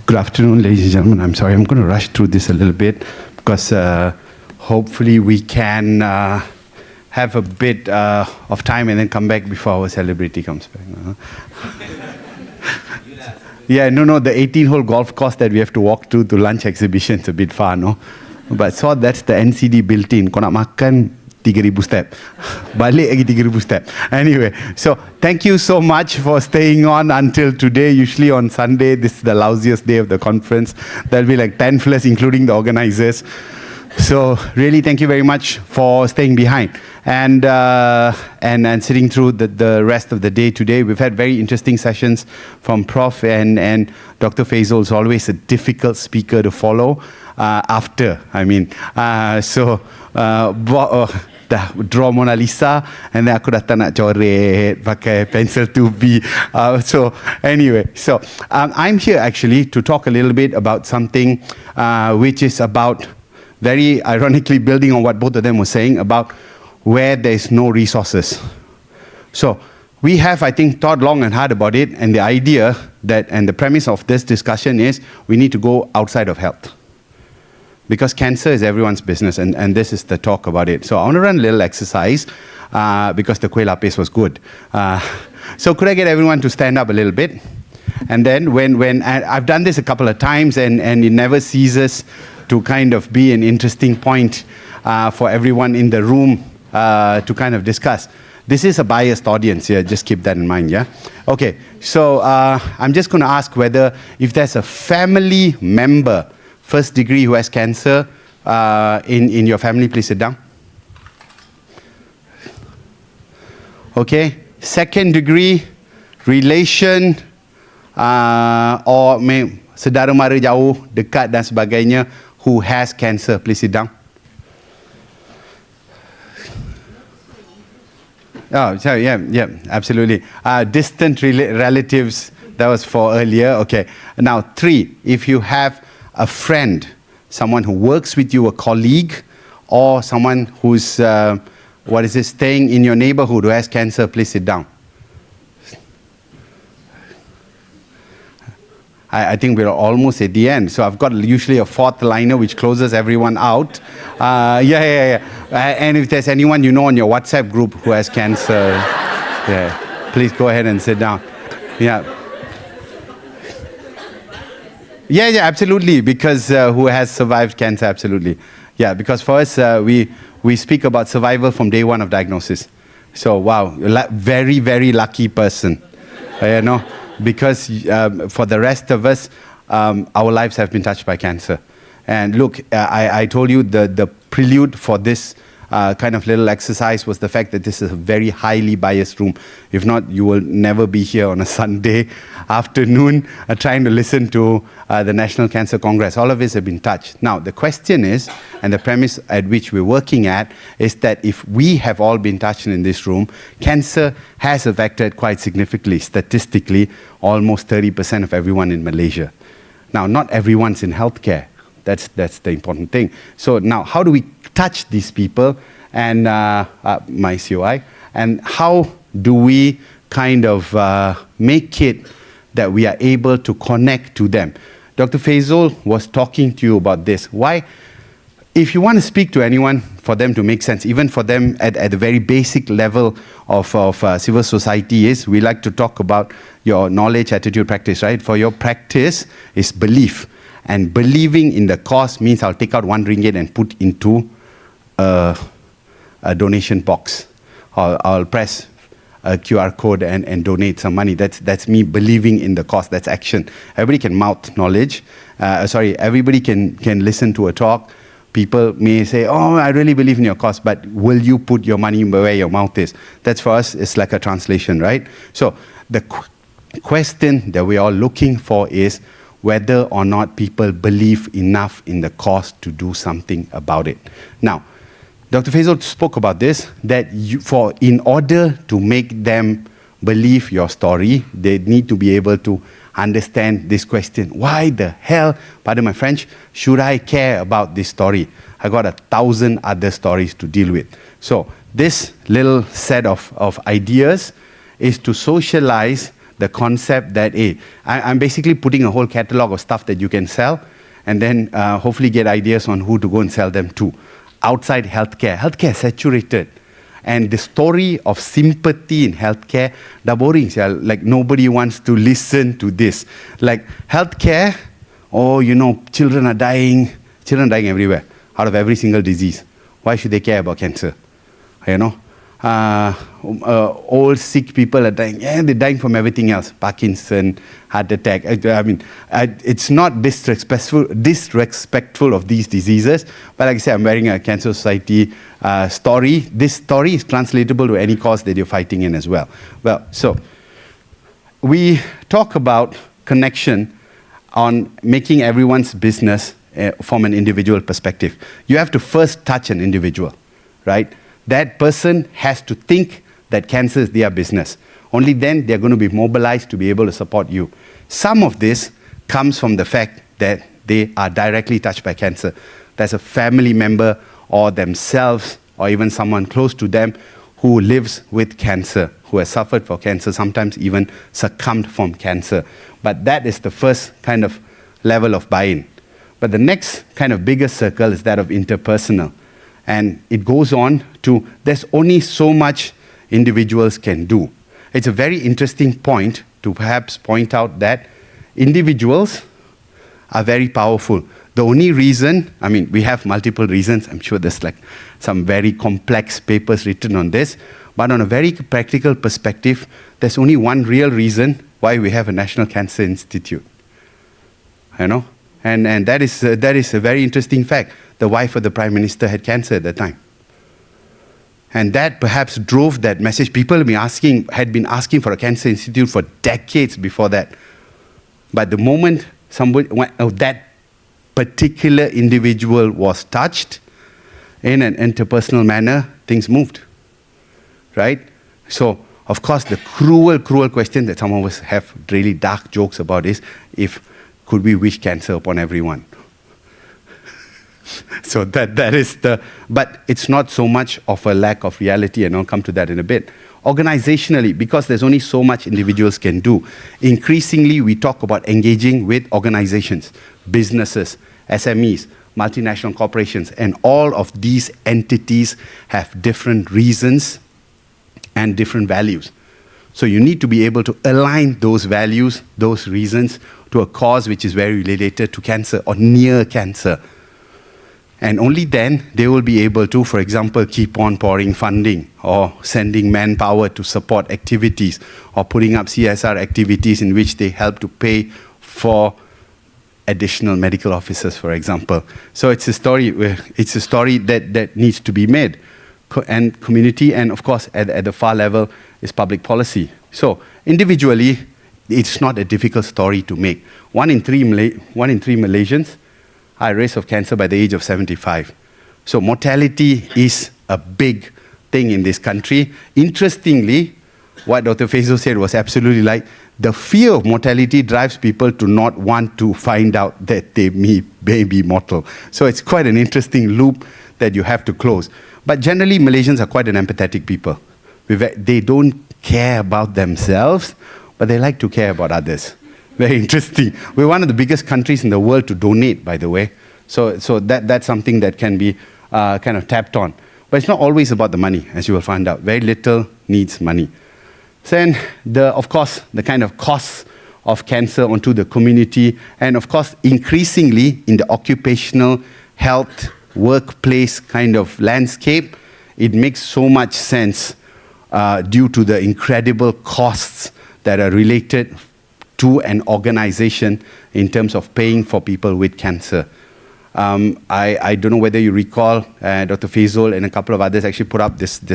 Good afternoon, ladies and gentlemen. I'm sorry, I'm going to rush through this a little bit because hopefully we can have a bit of time and then come back before our celebrity comes back. Yeah, no, the 18-hole golf course that we have to walk through to lunch exhibition is a bit far, no? But so that's the NCD built-in. Kau nak makan 3,000 step. Balik lagi 3,000 step. Anyway, so thank you so much for staying on until today. Usually on Sunday, this is the lousiest day of the conference. There'll be like 10 plus, including the organizers. So really, thank you very much for staying behind and sitting through the rest of the day today. We've had very interesting sessions from Prof. and Dr. Faisal is always a difficult speaker to follow after. I mean, dah draw Mona Lisa and then aku datang nak coret pakai pencil 2B. So anyway, I'm here actually to talk a little bit about something which is about, very ironically building on what both of them were saying, about where there's no resources. So we have, I think, thought long and hard about it, and the idea that, and the premise of this discussion is we need to go outside of health. Because cancer is everyone's business, and this is the talk about it. So I want to run a little exercise because the kuih lapis was good. So could I get everyone to stand up a little bit? And then when I've done this a couple of times, and it never ceases to kind of be an interesting point for everyone in the room to kind of discuss. This is a biased audience here, just keep that in mind, yeah? Okay, so I'm just going to ask whether if there's a family member, first degree, who has cancer in your family, please sit down. Okay, second degree, relation, or saudara mara jauh, dekat dan sebagainya, who has cancer, please sit down. Oh, sorry, yeah, absolutely. Distant relatives, that was for earlier. Okay, now 3, if you have a friend, someone who works with you, a colleague, or someone who's, staying in your neighborhood who has cancer, please sit down. I think we're almost at the end. So I've got usually a 4th liner which closes everyone out. Yeah. And if there's anyone you know on your WhatsApp group who has cancer, yeah, please go ahead and sit down. Yeah. Yeah, absolutely. Because who has survived cancer, absolutely. Yeah, because for us, we speak about survival from day 1 of diagnosis. So, wow, very, very lucky person. You know? Because for the rest of us, our lives have been touched by cancer. And look, I told you the prelude for this kind of little exercise was the fact that this is a very highly biased room. If not, you will never be here on a Sunday afternoon trying to listen to the National Cancer Congress. All of us have been touched. Now, the question is, and the premise at which we're working at, is that if we have all been touched in this room, cancer has affected quite significantly, statistically, almost 30% of everyone in Malaysia. Now, not everyone's in healthcare. That's the important thing. So now, how do we touch these people and my COI, and how do we kind of make it that we are able to connect to them? Dr. Faisal was talking to you about this. Why? If you want to speak to anyone, for them to make sense, even for them at the very basic level of civil society is, we like to talk about your knowledge, attitude, practice, right? For your practice is belief. And believing in the cause means I'll take out 1 ringgit and put into a donation box. I'll press a QR code and donate some money. That's me believing in the cause. That's action. Everybody can mouth knowledge. Everybody can listen to a talk. People may say, oh, I really believe in your cause, but will you put your money where your mouth is? That's for us, it's like a translation, right? So the question that we're all looking for is whether or not people believe enough in the cause to do something about it. Now, Dr. Faisal spoke about this, that in order to make them believe your story, they need to be able to understand this question. Why the hell, pardon my French, should I care about this story? I got 1,000 other stories to deal with. So this little set of ideas is to socialize the concept that, hey, I'm basically putting a whole catalog of stuff that you can sell, and then hopefully get ideas on who to go and sell them to. Outside healthcare, healthcare is saturated. And the story of sympathy in healthcare, the boring, like nobody wants to listen to this. Like healthcare, oh, you know, children are dying everywhere, out of every single disease. Why should they care about cancer? You know, old sick people are dying. Yeah, they're dying from everything else. Parkinson, heart attack. It's not disrespectful of these diseases. But like I said, I'm wearing a Cancer Society story. This story is translatable to any cause that you're fighting in as well. Well, so we talk about connection on making everyone's business from an individual perspective. You have to first touch an individual, right? That person has to think that cancer is their business. Only then they're going to be mobilized to be able to support you. Some of this comes from the fact that they are directly touched by cancer. There's a family member or themselves or even someone close to them who lives with cancer, who has suffered from cancer, sometimes even succumbed from cancer. But that is the first kind of level of buy-in. But the next kind of bigger circle is that of interpersonal. And it goes on to, there's only so much individuals can do. It's a very interesting point to perhaps point out that individuals are very powerful. The only reason, I mean, we have multiple reasons. I'm sure there's like some very complex papers written on this. But on a very practical perspective, there's only one real reason why we have a National Cancer Institute. You know? And that is a very interesting fact. The wife of the Prime Minister had cancer at the time. And that perhaps drove that message. People had been asking for a cancer institute for decades before that. But the moment that particular individual was touched in an interpersonal manner, things moved, right? So, of course, the cruel question that some of us have really dark jokes about is, could we wish cancer upon everyone? So that is but it's not so much of a lack of reality, and I'll come to that in a bit. Organizationally, because there's only so much individuals can do, increasingly we talk about engaging with organizations, businesses, SMEs, multinational corporations, and all of these entities have different reasons and different values. So you need to be able to align those values, those reasons, to a cause which is very related to cancer or near cancer. And only then they will be able to, for example, keep on pouring funding or sending manpower to support activities or putting up CSR activities in which they help to pay for additional medical officers, for example. So it's a story that needs to be made. And community, and of course, at the far level, is public policy. So individually, it's not a difficult story to make. 1 in 3 Malaysians are at risk of cancer by the age of 75. So mortality is a big thing in this country. Interestingly, what Dr. Faisal said was absolutely right. The fear of mortality drives people to not want to find out that they may be mortal. So it's quite an interesting loop that you have to close. But generally, Malaysians are quite an empathetic people. They don't care about themselves, but they like to care about others. Very interesting. We're one of the biggest countries in the world to donate, by the way. So that's something that can be kind of tapped on. But it's not always about the money, as you will find out. Very little needs money. Then, of course, the kind of costs of cancer onto the community, and of course, increasingly in the occupational health, workplace kind of landscape, it makes so much sense due to the incredible costs that are related to an organization in terms of paying for people with cancer. I don't know whether you recall, Dr. Faisal and a couple of others actually put up this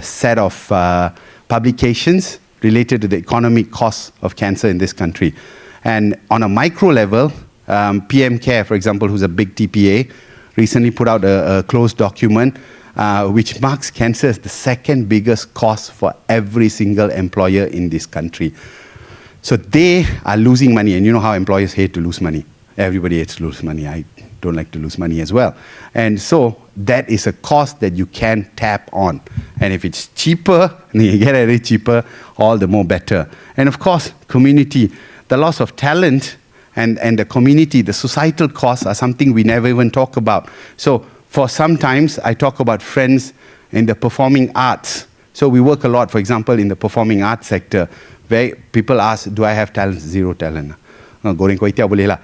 set of publications related to the economic costs of cancer in this country. And on a micro level, PM Care, for example, who's a big TPA, recently put out a closed document which marks cancer as the second biggest cost for every single employer in this country. So they are losing money, and you know how employers hate to lose money. Everybody hates to lose money. don't like to lose money as well. And so that is a cost that you can tap on. And if it's cheaper, and you get it cheaper, all the more better. And of course, community, the loss of talent and the community, the societal costs are something we never even talk about. So for sometimes I talk about friends in the performing arts. So we work a lot, for example, in the performing arts sector, where people ask, do I have talent? Zero talent. Goreng kway teow boleh lah.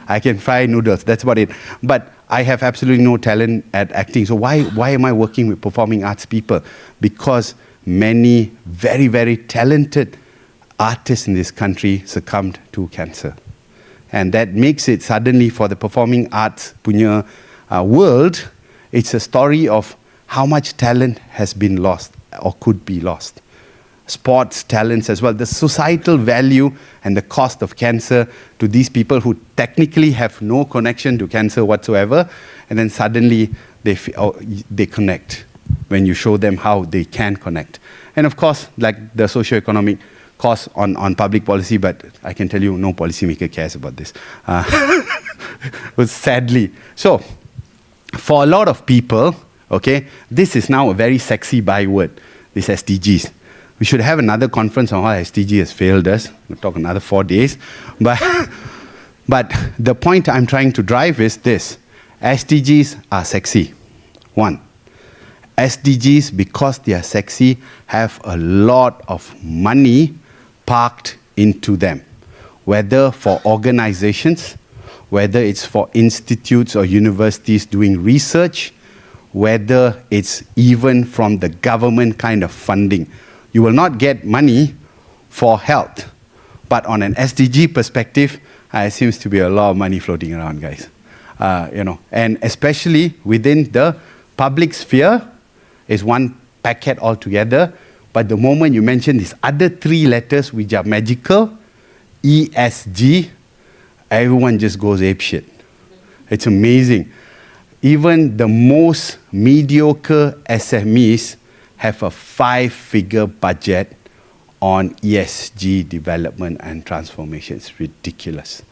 I can fry noodles, that's about it. But I have absolutely no talent at acting. So why am I working with performing arts people? Because many very, very talented artists in this country succumbed to cancer. And that makes it suddenly for the performing arts punya world, it's a story of how much talent has been lost or could be lost. Sports talents as well, the societal value and the cost of cancer to these people who technically have no connection to cancer whatsoever, and then suddenly they connect when you show them how they can connect. And of course, like the socioeconomic cost on public policy, but I can tell you no policymaker cares about this. Sadly. So, for a lot of people, okay, this is now a very sexy byword, this SDGs. We should have another conference on how SDG has failed us. We'll talk another 4 days. But the point I'm trying to drive is this. SDGs are sexy. One, SDGs, because they are sexy, have a lot of money parked into them. Whether for organizations, whether it's for institutes or universities doing research, whether it's even from the government kind of funding. You will not get money for health. But on an SDG perspective, it seems to be a lot of money floating around, guys. And especially within the public sphere is one packet altogether. But the moment you mention these other three letters which are magical, ESG, everyone just goes apeshit. It's amazing. Even the most mediocre SMEs have a 5-figure budget on ESG development and transformation. It's ridiculous.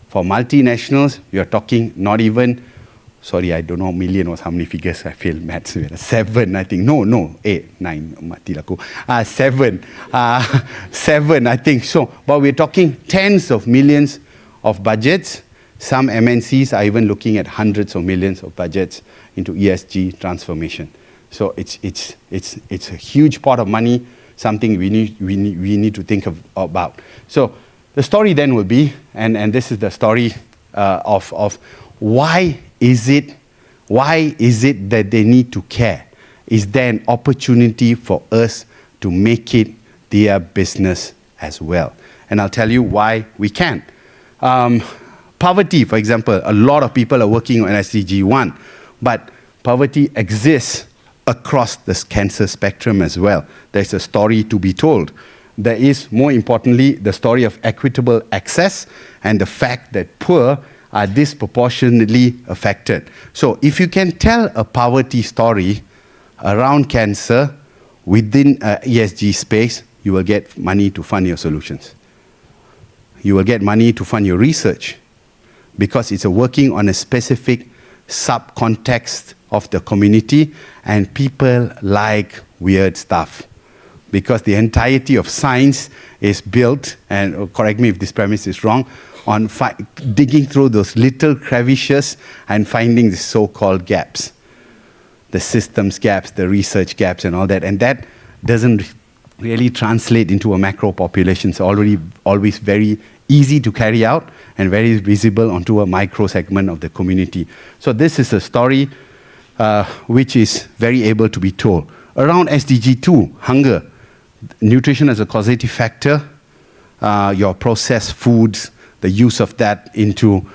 For multinationals, you're talking not even, sorry, I don't know, million was how many figures, I failed maths. 7, I think. No, 8, 9, mati laku. 7, 7, I think. So, but we're talking tens of millions of budgets. Some MNCs are even looking at hundreds of millions of budgets into ESG transformation. So it's a huge pot of money, something we need to think about. So the story then will be, and this is the story of why is it that they need to care? Is there an opportunity for us to make it their business as well? And I'll tell you why we can. Poverty, for example, a lot of people are working on SDG 1, but poverty exists across the cancer spectrum as well. There's a story to be told. There is, more importantly, the story of equitable access and the fact that poor are disproportionately affected. So if you can tell a poverty story around cancer within ESG space, you will get money to fund your solutions. You will get money to fund your research because it's working on a specific sub-context of the community, and people like weird stuff because the entirety of science is built, and correct me if this premise is wrong, on digging through those little crevices and finding the so-called gaps, the systems gaps, the research gaps and all that, and that doesn't really translate into a macro population. It's always very easy to carry out and very visible onto a micro segment of the community. So this is a story which is very able to be told. Around SDG 2, hunger, nutrition as a causative factor, your processed foods, the use of that into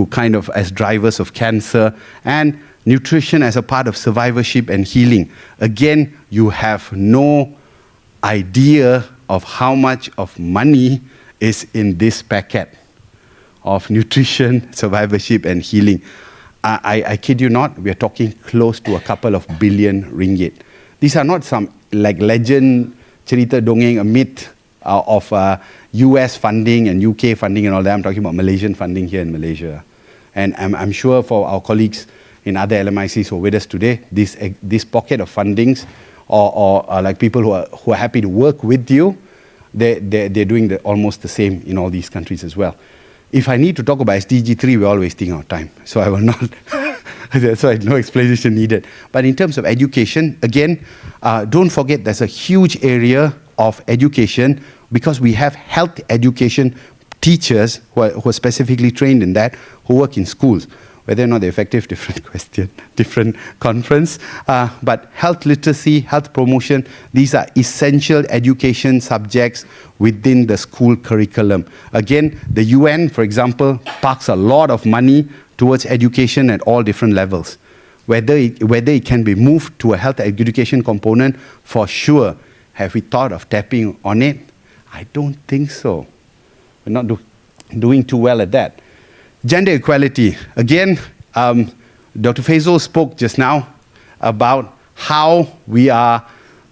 kind of as drivers of cancer, and nutrition as a part of survivorship and healing. Again, you have no idea of how much of money is in this packet of nutrition, survivorship, and healing. I kid you not, we are talking close to a couple of billion ringgit. These are not some like legend, cerita dongeng, a myth of US funding and UK funding and all that. I'm talking about Malaysian funding here in Malaysia. And I'm sure for our colleagues in other LMICs who are with us today, this pocket of fundings or like people who are happy to work with you, they're doing almost the same in all these countries as well. If I need to talk about SDG 3, we're all wasting our time. So I will not, that's why no explanation needed. But in terms of education, again, don't forget there's a huge area of education because we have health education teachers who are specifically trained in that, who work in schools. Whether or not they're effective, different question, different conference. But health literacy, health promotion, these are essential education subjects within the school curriculum. Again, the UN, for example, parks a lot of money towards education at all different levels. Whether it can be moved to a health education component, for sure. Have we thought of tapping on it? I don't think so. We're not doing too well at that. Gender equality. Again, Dr. Faisal spoke just now about how we are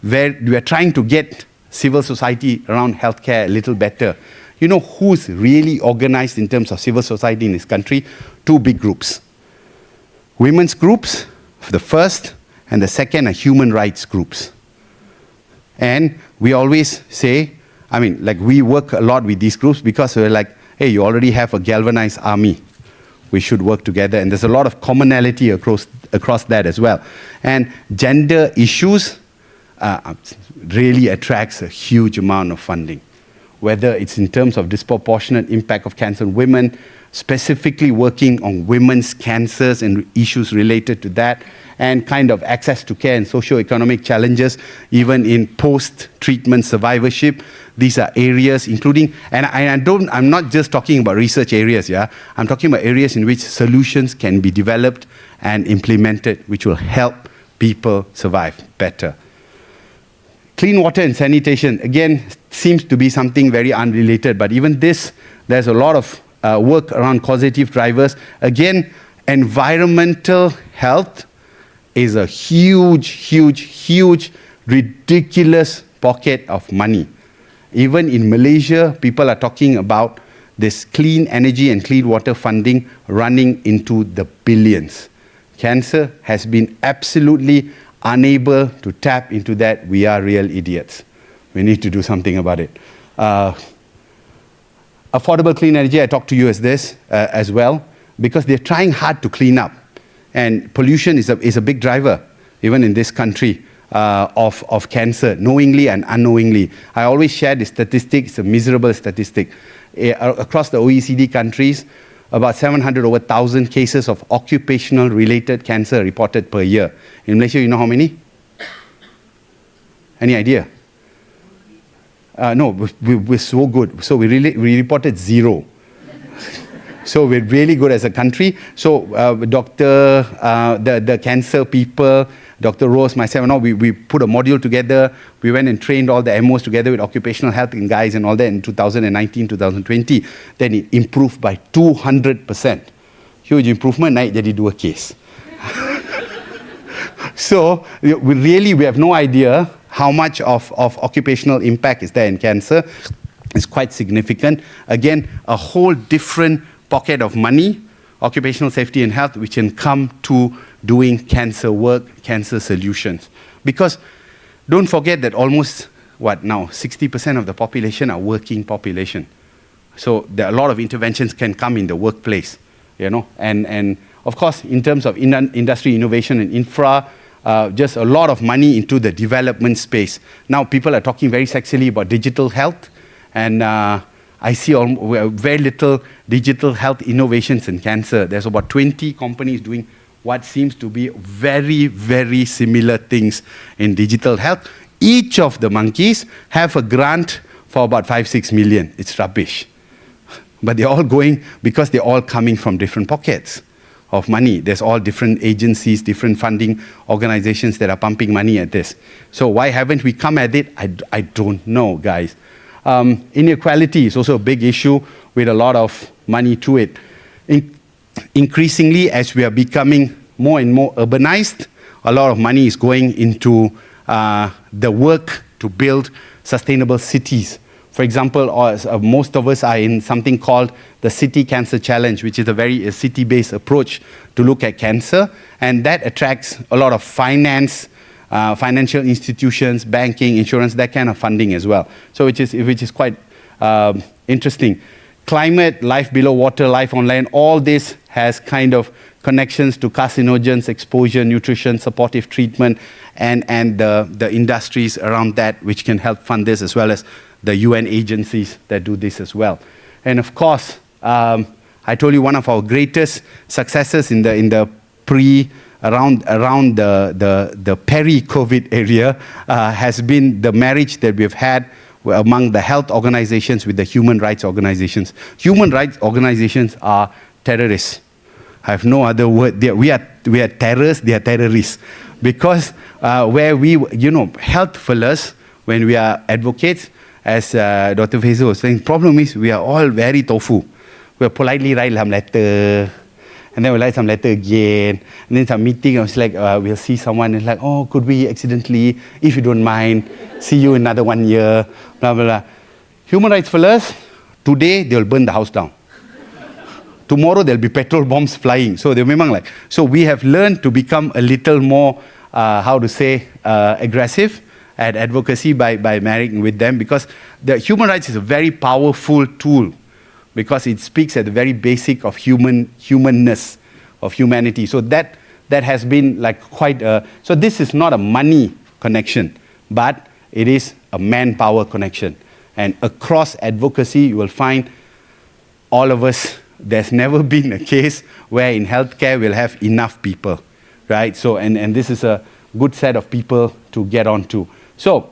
trying to get civil society around healthcare a little better. You know who's really organized in terms of civil society in this country? Two big groups. Women's groups, the first, and the second are human rights groups. And we always say, I mean, like we work a lot with these groups because we're like, hey, you already have a galvanized army. We should work together. And there's a lot of commonality across that as well. And gender issues really attracts a huge amount of funding. Whether it's in terms of disproportionate impact of cancer in women, specifically working on women's cancers and issues related to that, and kind of access to care and socio-economic challenges, even in post-treatment survivorship. These are areas including, and I'm not just talking about research areas, yeah? I'm talking about areas in which solutions can be developed and implemented, which will help people survive better. Clean water and sanitation, again, seems to be something very unrelated, but even this, there's a lot of work around causative drivers. Again, environmental health is a huge, huge, huge, ridiculous pocket of money. Even in Malaysia, people are talking about this clean energy and clean water funding running into the billions. Cancer has been absolutely unable to tap into that. We are real idiots. We need to do something about it. Affordable clean energy, I talked to you as well, because they're trying hard to clean up. And pollution is a big driver, even in this country, of cancer, knowingly and unknowingly. I always share the statistic, it's a miserable statistic. Across the OECD countries, about 700 over 1,000 cases of occupational related cancer reported per year. In Malaysia, you know how many? Any idea? No, we're so good. So we reported 0. So we're really good as a country. So the cancer people, Dr. Rose, myself, we put a module together. We went and trained all the MOs together with occupational health and guys and all that in 2019, 2020. Then it improved by 200%. Huge improvement, naik jadi 2 case. So we have no idea how much of occupational impact is there in cancer. It's quite significant. Again, a whole different pocket of money, occupational safety and health, which can come to doing cancer work, cancer solutions. Because don't forget that almost, 60% of the population are working population. So there are a lot of interventions can come in the workplace, and of course, in terms of industry innovation and infra, just a lot of money into the development space. Now people are talking very sexily about digital health, and I see very little digital health innovations in cancer. There's about 20 companies doing what seems to be very, very similar things in digital health. Each of the monkeys have a grant for about 5-6 million. It's rubbish. But they're all going because they're all coming from different pockets of money. There's all different agencies, different funding organizations that are pumping money at this. So why haven't we come at it? I don't know, guys. Inequality is also a big issue with a lot of money to it. Increasingly, as we are becoming more and more urbanized, a lot of money is going into the work to build sustainable cities For example, most of us are in something called the City Cancer Challenge, which is a very city-based approach to look at cancer. And that attracts a lot of financial institutions, banking, insurance, that kind of funding as well. So which is quite interesting. Climate, life below water, life on land, all this has kind of connections to carcinogens, exposure, nutrition, supportive treatment, and the industries around that which can help fund this, as well as the UN agencies that do this as well. And of course, I told you one of our greatest successes in the around the peri-COVID area has been the marriage that we've had among the health organizations with the human rights organizations. Human rights organizations are terrorists. I have no other word. We are terrorists, they are terrorists. Because where we, health fellas, when we are advocates, as Dr. Faisal was saying, problem is we are all very tofu. We politely write some letter, and then we write some letter again, and then some meeting, I was like, we'll see someone, and like, oh, could we accidentally, if you don't mind, see you another 1 year, blah, blah, blah. Human rights fellas, today they'll burn the house down. Tomorrow there'll be petrol bombs flying. So we have learned to become a little more, aggressive at advocacy by marrying with them, because the human rights is a very powerful tool, because it speaks at the very basic of humanness, of humanity. So that has been like quite a, so this is not a money connection, but it is a manpower connection. And across advocacy, you will find all of us, there's never been a case where in healthcare we'll have enough people, right? So, and this is a good set of people to get on to. So,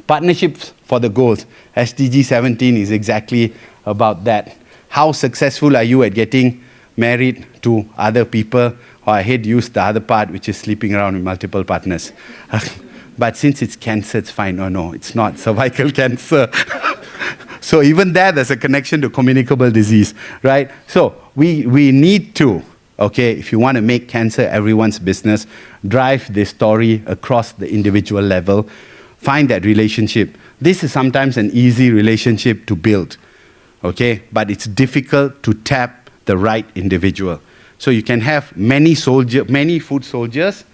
partnerships for the goals. SDG 17 is exactly about that. How successful are you at getting married to other people? Or I hate to use the other part, which is sleeping around with multiple partners. But since it's cancer, it's fine. No, it's not cervical cancer. So even there's a connection to communicable disease, right? So we need to, okay, if you want to make cancer everyone's business, drive this story across the individual level, find that relationship. This is sometimes an easy relationship to build, okay? But it's difficult to tap the right individual. So you can have many foot soldiers,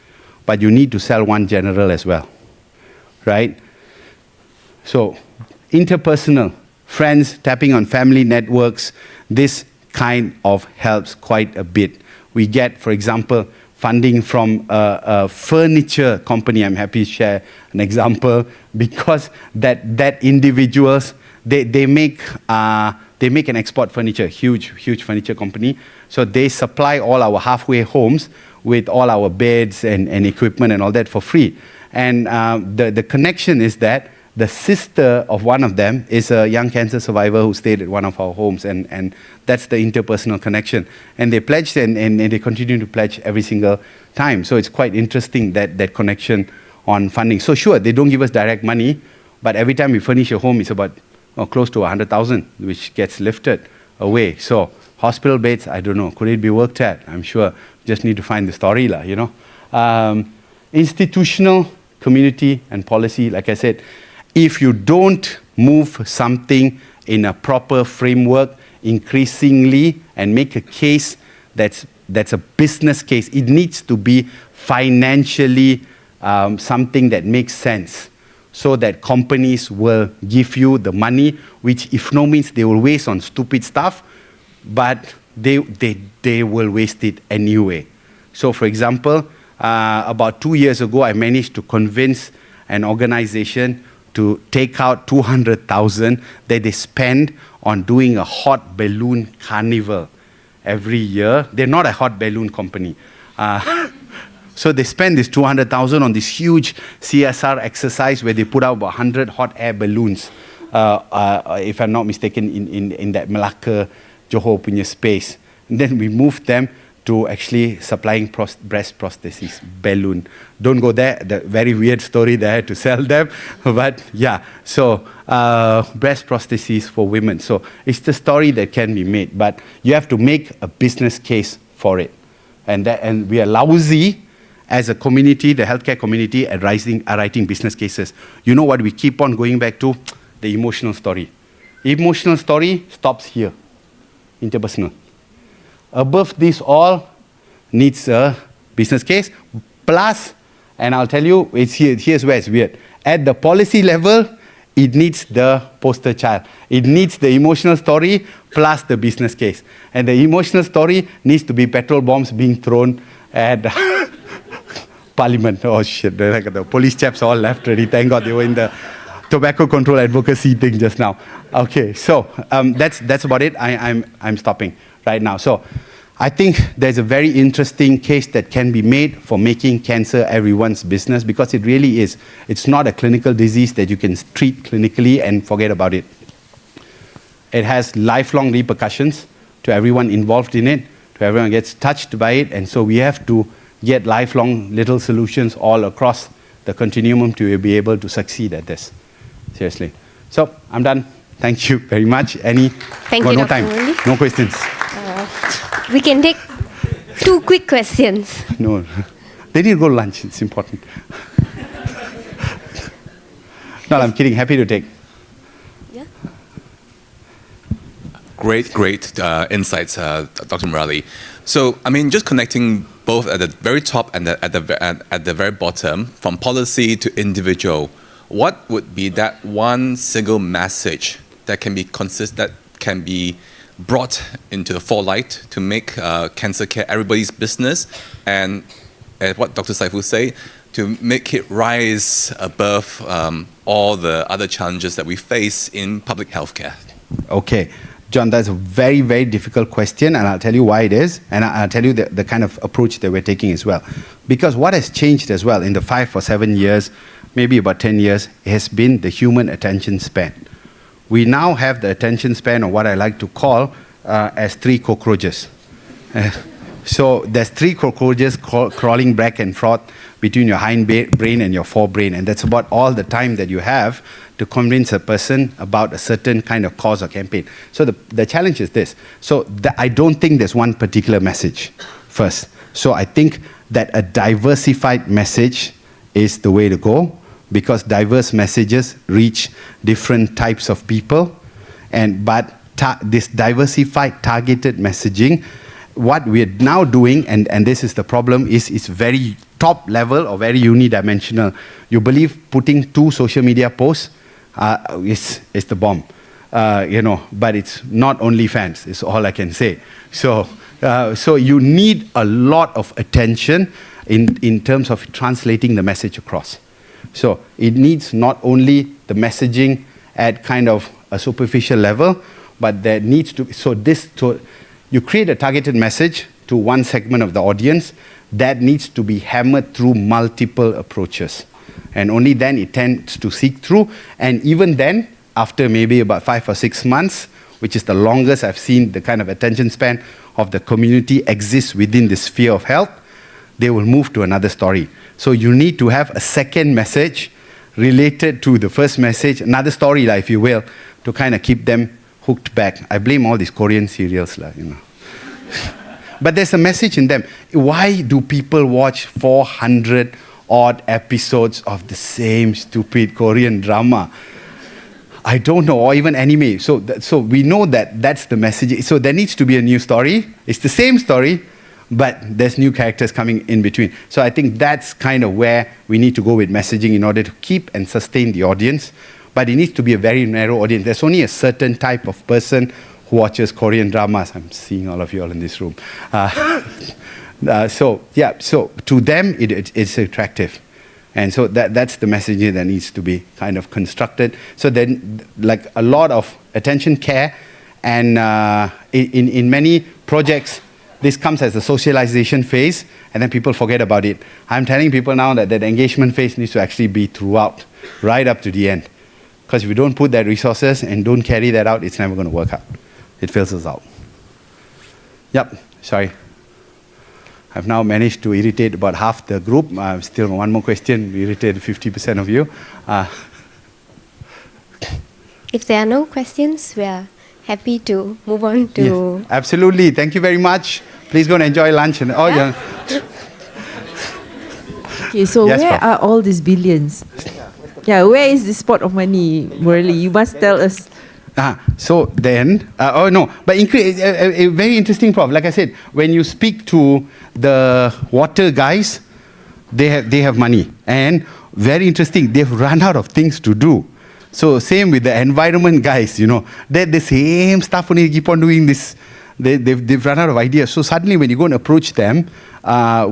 but you need to sell one general as well, right? So interpersonal, friends, tapping on family networks, this kind of helps quite a bit. We get, for example, funding from a furniture company. I'm happy to share an example, because that individuals, they make an export furniture, huge furniture company. So they supply all our halfway homes with all our beds and equipment and all that for free. And the connection is that the sister of one of them is a young cancer survivor who stayed at one of our homes, and that's the interpersonal connection. And they pledged, and they continue to pledge every single time. So it's quite interesting, that connection on funding. So sure, they don't give us direct money, but every time we furnish a home, it's about close to 100,000, which gets lifted away. So hospital beds, I don't know, could it be worked at? I'm sure, just need to find the story, institutional, community, and policy, like I said, if you don't move something in a proper framework increasingly and make a case that's a business case, it needs to be financially something that makes sense, so that companies will give you the money, which if no means they will waste on stupid stuff, but they will waste it anyway. So for example, about 2 years ago, I managed to convince an organization to take out 200,000 that they spend on doing a hot balloon carnival every year. They're not a hot balloon company. So they spend this 200,000 on this huge CSR exercise where they put out about 100 hot air balloons, if I'm not mistaken, in that Malacca, Johor punya space. And then we moved them to actually supplying breast prosthesis, balloon. Don't go there, the very weird story there to sell them, but yeah, so breast prosthesis for women. So it's the story that can be made, but you have to make a business case for it. And we are lousy as a community, the healthcare community, at writing business cases. You know what we keep on going back to? the emotional story. Emotional story stops here, interpersonal. Above this all needs a business case, plus, and I'll tell you, here's where it's weird. At the policy level, it needs the poster child. It needs the emotional story plus the business case. And the emotional story needs to be petrol bombs being thrown at Parliament. Oh shit, the police chaps all left already. Thank God they were in the tobacco control advocacy thing just now. Okay, so that's about it. I'm stopping right now. So I think there's a very interesting case that can be made for making cancer everyone's business, because it really is. It's not a clinical disease that you can treat clinically and forget about it. It has lifelong repercussions to everyone involved in it, to everyone gets touched by it, and so we have to get lifelong little solutions all across the continuum to be able to succeed at this. Seriously. So I'm done. Thank you very much. Thank you, no Dr. time. Murali. No questions. We can take 2 quick questions. No. They need to go lunch. It's important. No, I'm kidding. Happy to take. Yeah. Great insights, Dr. Murali. So, I mean, just connecting both at the very top and at the very bottom, from policy to individual, what would be that one single message that can be brought into the forelight to make cancer care everybody's business, and what Dr. Saiful say, to make it rise above all the other challenges that we face in public healthcare? Okay. John, that's a very, very difficult question, and I'll tell you why it is, and I'll tell you the kind of approach that we're taking as well. Because what has changed as well in the 5 or 7 years, maybe about 10 years, has been the human attention span. We now have the attention span of what I like to call as 3 cockroaches. So there's 3 cockroaches crawling back and forth between your hind brain and your forebrain, and that's about all the time that you have to convince a person about a certain kind of cause or campaign. So the challenge is this. So I don't think there's one particular message first. So I think that a diversified message is the way to go, because diverse messages reach different types of people. But this diversified, targeted messaging, what we're now doing, and this is the problem, is it's very top level or very unidimensional. You believe putting 2 social media posts is the bomb, but it's not OnlyFans, is all I can say. So you need a lot of attention in terms of translating the message across. So it needs not only the messaging at kind of a superficial level, but there needs to, so you create a targeted message to one segment of the audience that needs to be hammered through multiple approaches. And only then it tends to seek through. And even then, after maybe about 5 or 6 months, which is the longest I've seen the kind of attention span of the community exists within the sphere of health, they will move to another story. So you need to have a second message related to the first message, another story, if you will, to kind of keep them hooked back. I blame all these Korean serials, But there's a message in them. Why do people watch 400 odd episodes of the same stupid Korean drama? I don't know, or even anime. So we know that that's the message. So there needs to be a new story. It's the same story, but there's new characters coming in between. So I think that's kind of where we need to go with messaging in order to keep and sustain the audience. But it needs to be a very narrow audience. There's only a certain type of person who watches Korean dramas. I'm seeing all of you all in this room. So to them, it's attractive. And so that's the messaging that needs to be kind of constructed. So then, like a lot of attention care, and in many projects, this comes as a socialization phase, and then people forget about it. I'm telling people now that engagement phase needs to actually be throughout, right up to the end. Because if you don't put that resources and don't carry that out, it's never going to work out. It fills us out. Yep, sorry. I've now managed to irritate about half the group. Still one more question, we irritated 50% of you. If there are no questions, we are happy to move on to... Yes, absolutely, thank you very much. Please go and enjoy lunch. And, Okay, so yes, where Prof. are all these billions? Yeah, where is this pot of money, Murali? You must tell us. So then, but a very interesting problem. Like I said, when you speak to the water guys, they have money, and very interesting, they've run out of things to do. So same with the environment guys, they're the same stuff only keep on doing this. They've run out of ideas. So suddenly when you go and approach them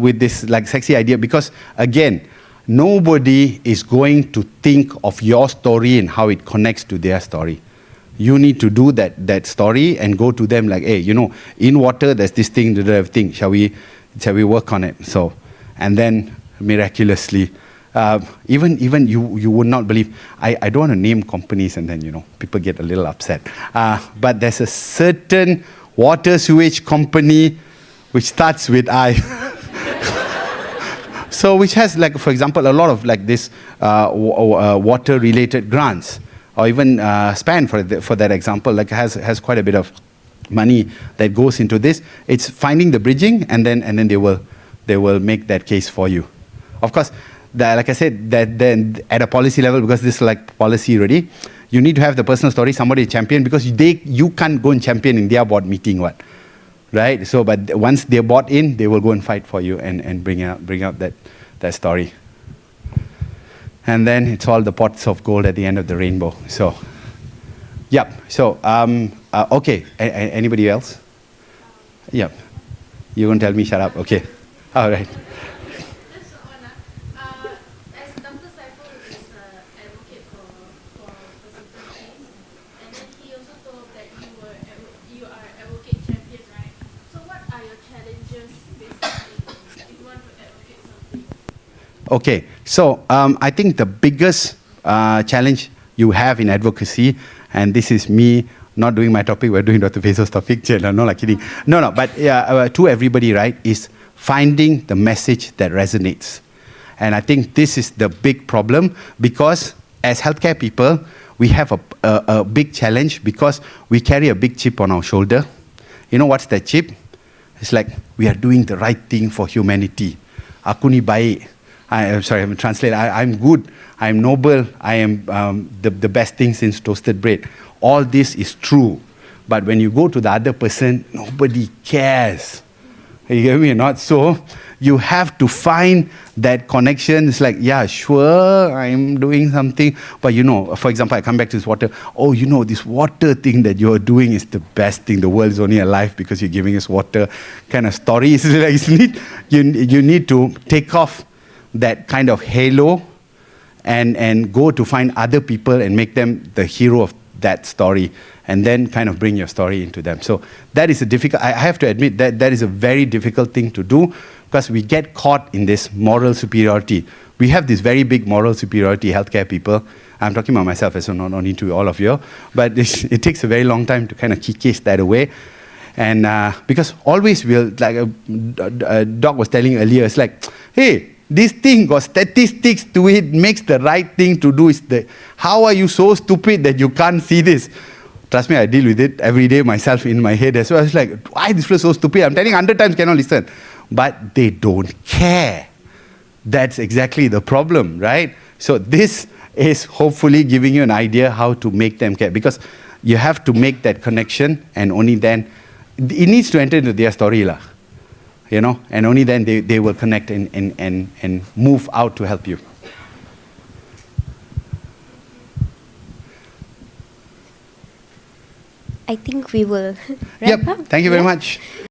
with this like sexy idea, because again, nobody is going to think of your story and how it connects to their story. You need to do that story and go to them like, hey, in water there's this thing, everything. Shall we work on it? So, and then miraculously, even you would not believe. I don't want to name companies, and then people get a little upset. But there's a certain water sewage company which starts with I. So which has, like, for example, a lot of like this water related grants, or even SPAN for that example, like has quite a bit of money that goes into this. It's finding the bridging, and then they will make that case for you. Of course, like I said, that then at a policy level, because this is like policy already, you need to have the personal story, somebody champion, because you can't go and champion in their board meeting, right? So, but once they're bought in, they will go and fight for you and bring out that story. And then it's all the pots of gold at the end of the rainbow. So, yeah. So, okay. Anybody else? Yeah. You won't tell me shut up. Okay. All right. As Dr. Saiful is an advocate for certain things, and then he also told that you are advocate champion, right? So what are your challenges basically if you want to advocate something? Okay, so I think the biggest challenge you have in advocacy, and this is me not doing my topic, we're doing Dr. Faisal's topic, no, like kidding. No, but to everybody, right, is finding the message that resonates. And I think this is the big problem, because as healthcare people, we have a big challenge because we carry a big chip on our shoulder. You know what's that chip? It's like, we are doing the right thing for humanity. Aku ni baik. I'm sorry, I'm translate. I'm good. I'm noble. I am the best thing since toasted bread. All this is true. But when you go to the other person, nobody cares. You get me or not? So you have to find that connection. It's like, yeah, sure, I'm doing something. But for example, I come back to this water. Oh, this water thing that you're doing is the best thing. The world is only alive because you're giving us water kind of story. It's like, you need to take off that kind of halo and go to find other people and make them the hero of that story, and then kind of bring your story into them. So that is I have to admit that is a very difficult thing to do, because we get caught in this moral superiority. We have this very big moral superiority, healthcare people. I'm talking about myself as well, not only to all of you, but it takes a very long time to kind of kick that away. And because always like Doc was telling earlier, it's like, hey, this thing got statistics to it, makes the right thing to do. How are you so stupid that you can't see this? Trust me, I deal with it every day myself in my head as well. I was like, why this feels so stupid? I'm telling 100 times, cannot listen. But they don't care. That's exactly the problem, right? So this is hopefully giving you an idea how to make them care. Because you have to make that connection, and only then, it needs to enter into their story, and only then they will connect and move out to help you. I think we will wrap up. Thank you very much.